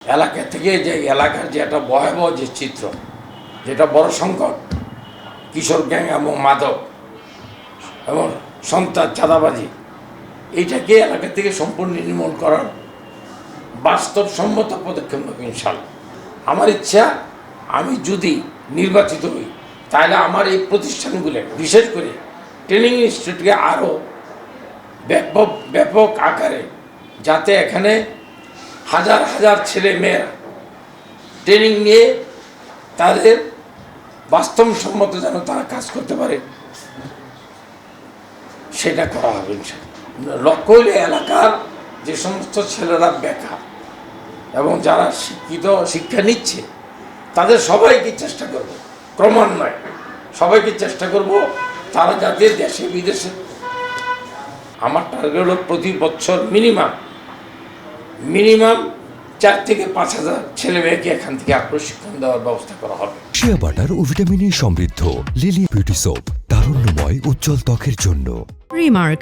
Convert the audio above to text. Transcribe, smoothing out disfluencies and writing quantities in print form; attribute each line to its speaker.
Speaker 1: এলাকা থেকে যে এলাকার যে একটা ভয়াবহ যে চিত্র, যেটা বড় সংকট, কিশোর গ্যাং এবং মাদক এবং সন্ত্রাস চাঁদাবাজি, এইটাকে এলাকা থেকে সম্পূর্ণ নির্মূল করার বাস্তবসম্মত পদক্ষেপ নেব ইনশাল্লাহ। আমার ইচ্ছা, আমি যদি নির্বাচিত হই তাহলে আমার এই প্রতিষ্ঠানগুলো, বিশেষ করে ট্রেনিং ইনস্টিটিউটকে আরও ব্যাপক আকারে, যাতে এখানে হাজার হাজার ছেলে মেয়েরা ট্রেনিং নিয়ে তাদের বাস্তবসম্মত যেন তারা কাজ করতে পারে, সেটা করা হবে ইনশাআল্লাহ। লক্ষ্য হইলে এলাকার যে সমস্ত ছেলেরা বেকার এবং যারা শিক্ষা নিচ্ছে তাদের সবাইকে চেষ্টা করব, ক্রমান্বয়ে সবাইকে চেষ্টা করব তারা যাতে দেশে বিদেশে, আমার টার্গেট হলো প্রতি বছর মিনিমাম 4 থেকে 5 হাজার ছেলে মেয়েকে এখান থেকে প্রশিক্ষণ দেওয়ার ব্যবস্থা করা হবে।
Speaker 2: শিয়া বাটার ও ভিটামিনে সমৃদ্ধ লিলি বিউটি সোপ, তারুণ্যময় উজ্জ্বল ত্বকের জন্য।
Speaker 3: রিমার্ক